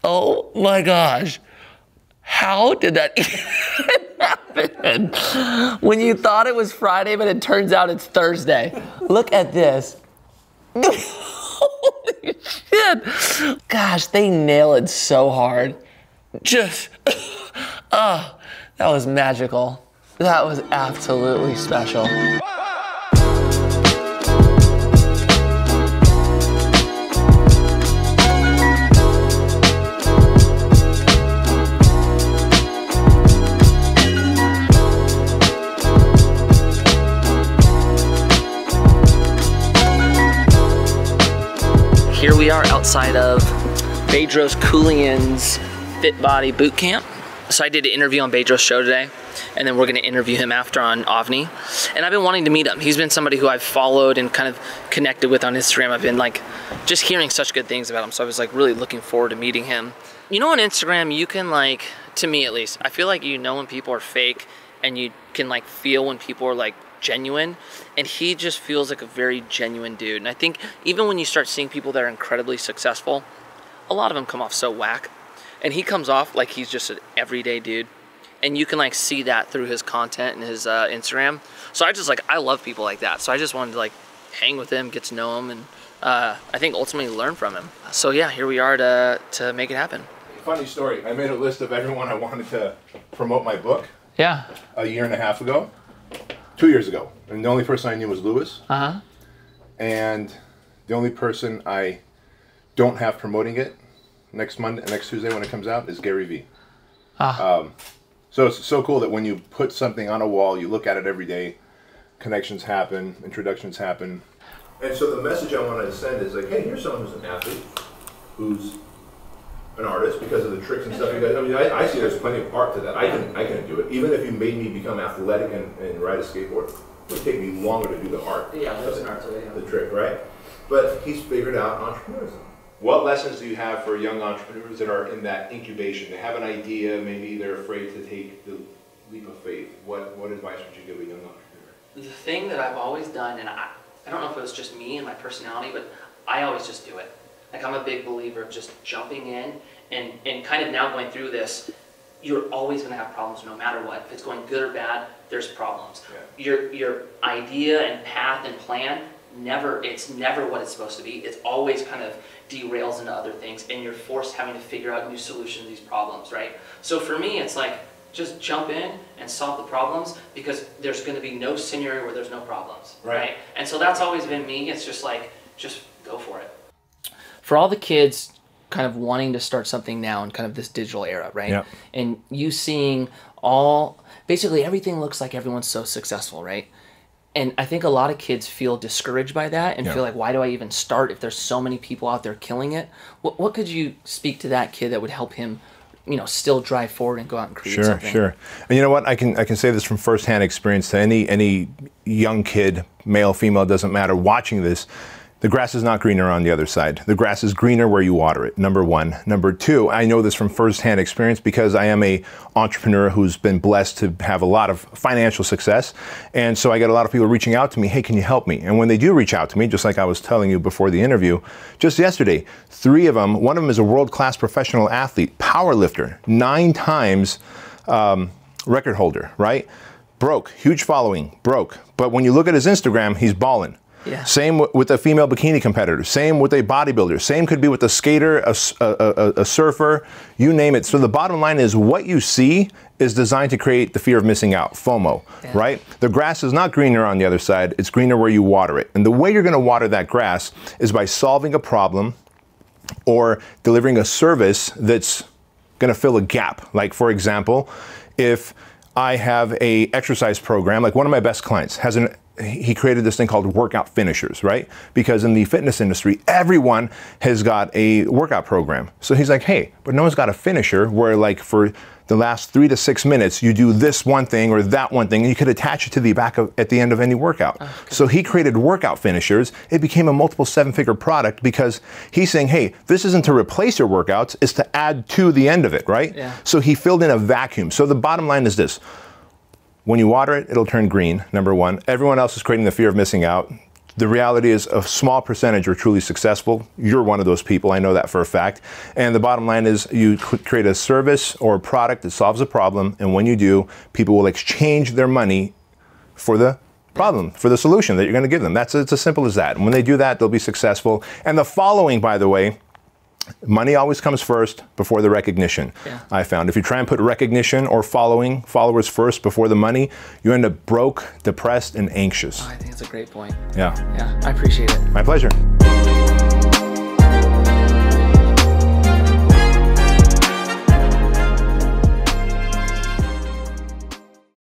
Oh my gosh. How did that even happen? When you thought it was Friday, but it turns out it's Thursday. Look at this. Holy shit. Gosh, they nail it so hard. Just, that was magical. That was absolutely special. Here we are outside of Bedros Keuilian's Fit Body Boot Camp. So I did an interview on Bedros' show today, and then we're gonna interview him after on OVNI. And I've been wanting to meet him. He's been somebody who I've followed and kind of connected with on Instagram. I've been like, just hearing such good things about him. So I was like really looking forward to meeting him. You know, on Instagram, you can like, to me at least, I feel like you know when people are fake and you can like feel when people are like genuine, and he just feels like a very genuine dude. And I think even when you start seeing people that are incredibly successful, a lot of them come off so whack, and he comes off like he's just an everyday dude, and you can like see that through his content and his Instagram. So I love people like that. So I just wanted to like hang with him, get to know him, and I think ultimately learn from him. So yeah, here we are to make it happen. Funny story, I made a list of everyone I wanted to promote my book. Yeah. A year and a half ago. 2 years ago, and the only person I knew was Lewis. And the only person I don't have promoting it next Tuesday when it comes out is Gary Vee. So it's so cool that when you put something on a wall, you look at it every day, connections happen, introductions happen. And so the message I wanted to send is like, hey, here's someone who's an athlete, who's an artist because of the tricks and stuff you guys. I mean, I see there's plenty of art to that. I can do it. Even if you made me become athletic and ride a skateboard, it would take me longer to do the art. Yeah, there's an art to it. Yeah. The trick, right? But he's figured out entrepreneurship. What lessons do you have for young entrepreneurs that are in that incubation? They have an idea, maybe they're afraid to take the leap of faith. What advice would you give a young entrepreneur? The thing that I've always done, and I don't know if it was just me and my personality, but I always just do it. Like, I'm a big believer of just jumping in and kind of now going through this. You're always going to have problems no matter what. If it's going good or bad, there's problems. Yeah. Your idea and path and plan, it's never what it's supposed to be. It's always kind of derails into other things, and you're forced having to figure out new solutions to these problems, right? So for me, it's like, just jump in and solve the problems, because there's going to be no scenario where there's no problems, right? And so that's always been me. It's just like, just go for it. For all the kids kind of wanting to start something now in kind of this digital era, right? Yep. And you seeing basically everything looks like everyone's so successful, right? And I think a lot of kids feel discouraged by that and feel like, why do I even start if there's so many people out there killing it? What could you speak to that kid that would help him, you know, still drive forward and go out and create something? Sure. And you know what? I can say this from firsthand experience to any young kid, male, female, doesn't matter, watching this. The grass is not greener on the other side. The grass is greener where you water it, number one. Number two, I know this from firsthand experience because I am an entrepreneur who's been blessed to have a lot of financial success. And so I get a lot of people reaching out to me, hey, can you help me? And when they do reach out to me, just like I was telling you before the interview, just yesterday, 3 of them, one of them is a world-class professional athlete, power lifter, 9 times record holder, right? Broke, huge following, broke. But when you look at his Instagram, he's balling. Yeah. Same with a female bikini competitor, same with a bodybuilder, same could be with a skater, a surfer, you name it. So the bottom line is what you see is designed to create the fear of missing out, FOMO, right? The grass is not greener on the other side, it's greener where you water it. And the way you're gonna water that grass is by solving a problem or delivering a service that's gonna fill a gap. Like, for example, if I have a exercise program, like one of my best clients he created this thing called workout finishers, right? Because in the fitness industry, everyone has got a workout program. So he's like, hey, but no one's got a finisher where, like, for the last 3 to 6 minutes, you do this one thing or that one thing, and you could attach it to the back at the end of any workout. Okay. So he created workout finishers. It became a multiple 7-figure product because he's saying, hey, this isn't to replace your workouts, it's to add to the end of it, right? Yeah. So he filled in a vacuum. So the bottom line is this. When you water it, it'll turn green, number one. Everyone else is creating the fear of missing out. The reality is a small percentage are truly successful. You're one of those people. I know that for a fact. And the bottom line is you create a service or a product that solves a problem. And when you do, people will exchange their money for the problem, for the solution that you're going to give them. It's as simple as that. And when they do that, they'll be successful. And the following, by the way, money always comes first before the recognition. Yeah. I found if you try and put recognition or followers first before the money, you end up broke, depressed, and anxious. Oh, I think that's a great point. Yeah. Yeah, I appreciate it. My pleasure.